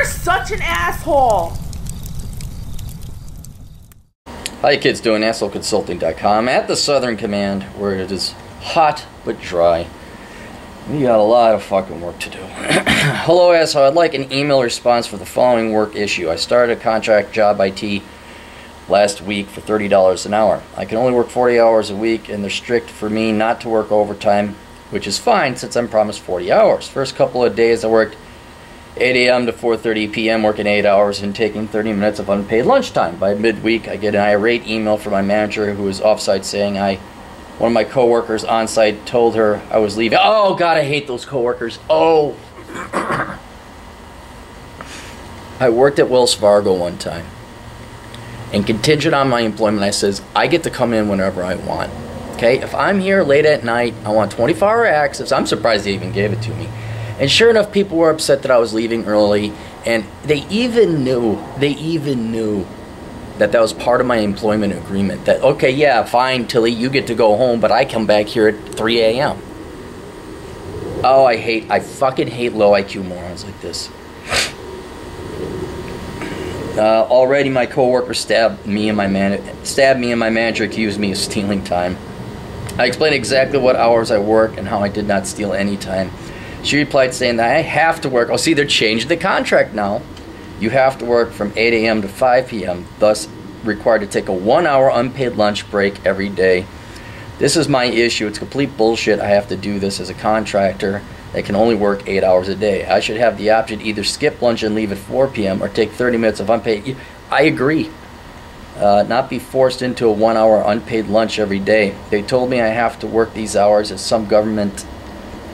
You're such an asshole. How you kids doing? AssholeConsulting.com at the Southern Command, where it is hot but dry. We got a lot of fucking work to do. Hello, asshole. I'd like an email response for the following work issue. I started a contract job IT last week for $30 an hour. I can only work 40 hours a week, and they're strict for me not to work overtime, which is fine since I'm promised 40 hours. First couple of days I worked 8 a.m. to 4:30 p.m. working 8 hours and taking 30 minutes of unpaid lunchtime. By midweek, I get an irate email from my manager who is offsite saying one of my coworkers on site told her I was leaving. Oh God, I hate those coworkers. Oh. I worked at Wells Fargo one time, and contingent on my employment, I says I get to come in whenever I want. Okay, if I'm here late at night, I want 24-hour access. I'm surprised they even gave it to me. And sure enough, people were upset that I was leaving early, and they even knew that was part of my employment agreement. That, okay, yeah, fine, Tilly, you get to go home, but I come back here at 3 a.m. Oh, I fucking hate low IQ morons like this. Already my coworker stabbed me and my manager accused me of stealing time. I explained exactly what hours I work and how I did not steal any time. She replied saying that I have to work. Oh, see, they're changing the contract now. You have to work from 8 a.m. to 5 p.m., thus required to take a 1-hour unpaid lunch break every day. This is my issue. It's complete bullshit. I have to do this as a contractor that can only work 8 hours a day. I should have the option to either skip lunch and leave at 4 p.m. or take 30 minutes of unpaid. I agree. Not be forced into a 1-hour unpaid lunch every day. They told me I have to work these hours as some government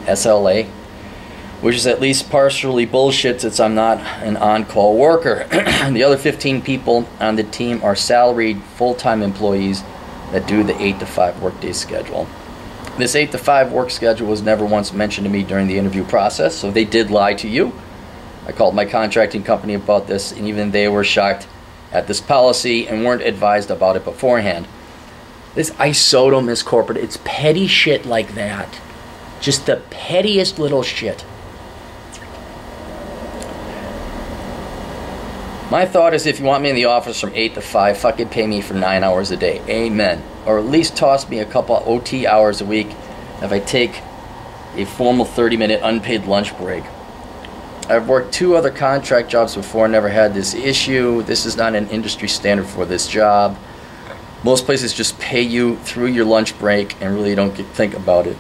SLA, which is at least partially bullshit since I'm not an on-call worker. The other 15 people on the team are salaried full-time employees that do the 8 to 5 workday schedule. This 8 to 5 work schedule was never once mentioned to me during the interview process, so they did lie to you. I called my contracting company about this, and even they were shocked at this policy and weren't advised about it beforehand. I so don't miss corporate. It's petty shit like that. Just the pettiest little shit. My thought is if you want me in the office from 8 to 5, fucking pay me for 9 hours a day. Amen. Or at least toss me a couple OT hours a week if I take a formal 30-minute unpaid lunch break. I've worked 2 other contract jobs before, never had this issue. This is not an industry standard for this job. Most places just pay you through your lunch break and really don't think about it.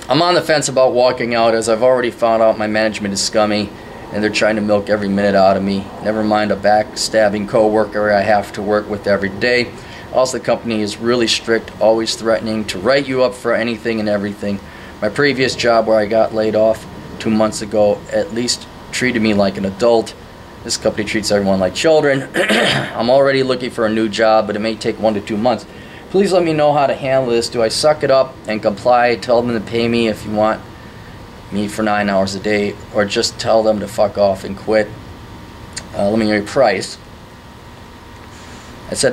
I'm on the fence about walking out as I've already found out my management is scummy and they're trying to milk every minute out of me. Never mind a backstabbing coworker I have to work with every day. Also, the company is really strict, always threatening to write you up for anything and everything. My previous job where I got laid off 2 months ago at least treated me like an adult. This company treats everyone like children. I'm already looking for a new job, but it may take 1 to 2 months. Please let me know how to handle this. Do I suck it up and comply, tell them to pay me if you want me for 9 hours a day, or just tell them to fuck off and quit? Let me know your price. I said,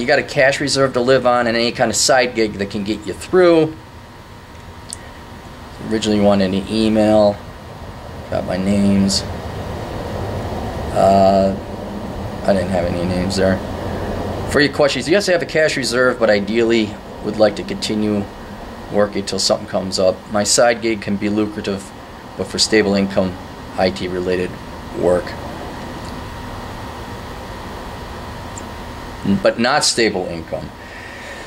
you got a cash reserve to live on and any kind of side gig that can get you through. Originally wanted an email. Got my names. I didn't have any names there. For your questions, yes, I have a cash reserve, but ideally would like to continue working until something comes up. My side gig can be lucrative, but for stable income, IT-related work. But not stable income.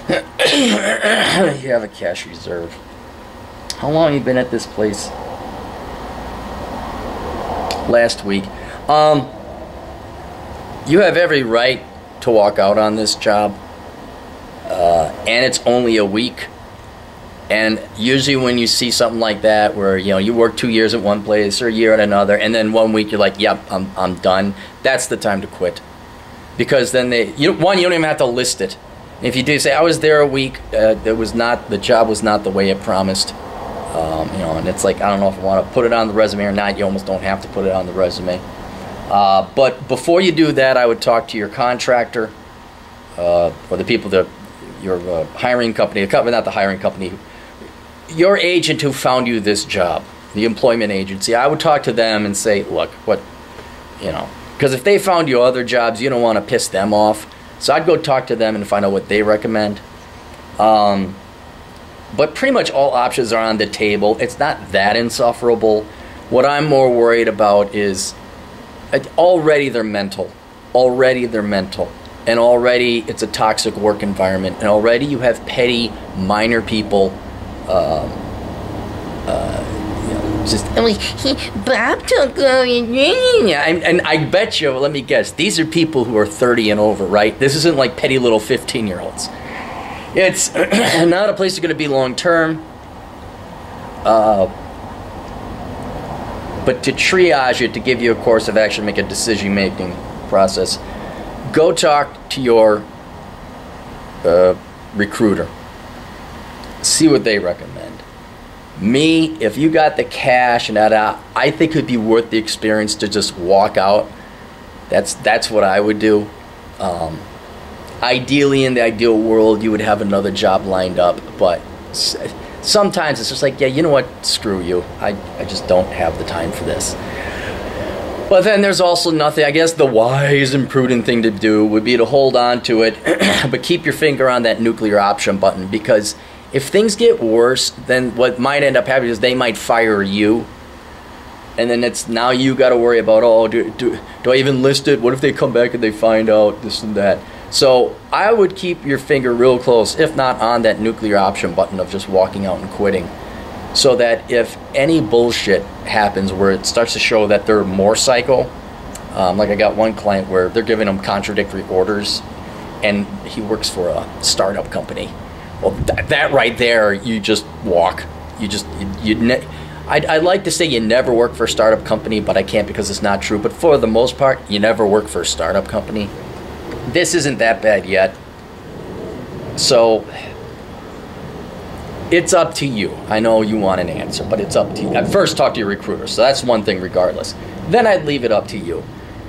You have a cash reserve. How long have you been at this place? Last week. You have every right to walk out on this job, and it's only a week. And usually when you see something like that where you work 2 years at one place or a year at another, and then 1 week you're like, yep, I'm done, that's the time to quit. Because then you don't even have to list it. And if you do say I was there a week, the job was not the way it promised. And it's like, I don't know if I want to put it on the resume or not. You almost don't have to put it on the resume. But before you do that, I would talk to your contractor or the people that your hiring company, not the hiring company, your agent who found you this job, the employment agency. I would talk to them and say, look, you know, because if they found you other jobs, you don't want to piss them off. So I'd go talk to them and find out what they recommend. But pretty much all options are on the table. It's not that insufferable. What I'm more worried about is already they're mental. Already they're mental. And already it's a toxic work environment. And already you have petty, minor people just, Bob took and I bet you, let me guess, these are people who are 30 and over, right? This isn't like petty little 15-year-olds. It's not a place you're going to be long term. But to triage it, to give you a course of action, make a decision-making process, go talk to your recruiter. See what they recommend. Me, if you got the cash and that, I think it'd be worth the experience to just walk out. That's what I would do. Ideally, in the ideal world, you would have another job lined up, but sometimes it's just like, yeah, you know what, screw you. I just don't have the time for this. But then there's also nothing, I guess the wise and prudent thing to do would be to hold on to it, but keep your finger on that nuclear option button, because if things get worse, then what might end up happening is they might fire you. And then it's now you got to worry about, oh, do I even list it? What if they come back and they find out this and that? So I would keep your finger real close, if not on that nuclear option button of just walking out and quitting. So that if any bullshit happens where it starts to show that they're more psycho, like I got one client where they're giving him contradictory orders, and he works for a startup company. Well, that right there, you just walk. I'd like to say you never work for a startup company, but I can't because it's not true. But for the most part, you never work for a startup company. This isn't that bad yet. So it's up to you. I know you want an answer, but it's up to you. At first, talk to your recruiter. So that's one thing regardless. Then I'd leave it up to you.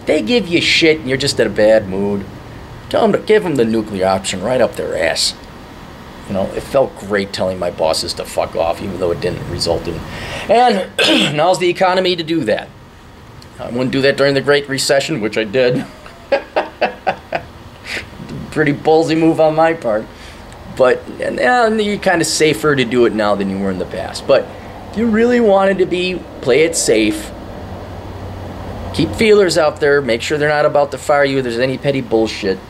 They give you shit and you're just in a bad mood. Tell them to give them the nuclear option right up their ass. You know, it felt great telling my bosses to fuck off, even though it didn't result in. And now's the economy to do that. I wouldn't do that during the Great Recession, which I did. Pretty ballsy move on my part. But you're kind of safer to do it now than you were in the past. But if you really wanted to play it safe, keep feelers out there. Make sure they're not about to fire you if there's any petty bullshit.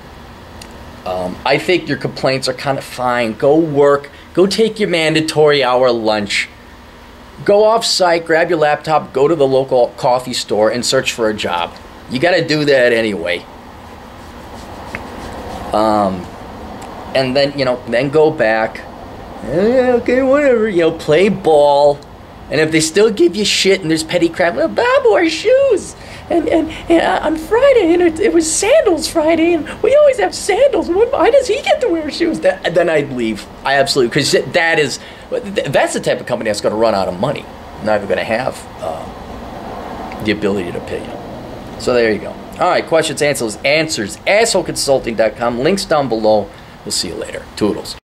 I think your complaints are kind of fine. Go work. Go take your mandatory hour lunch. Go off-site, grab your laptop, go to the local coffee store and search for a job. You got to do that anyway. And then, then go back. Okay, whatever. Play ball. And if they still give you shit and there's petty crap, well, Bob wore shoes. And on Friday, and it was sandals Friday, and we always have sandals. Why does he get to wear shoes? Then I'd leave. I absolutely, because that's the type of company that's going to run out of money. Not even going to have the ability to pay you. So there you go. All right, questions, answers, AssholeConsulting.com. Links down below. We'll see you later. Toodles.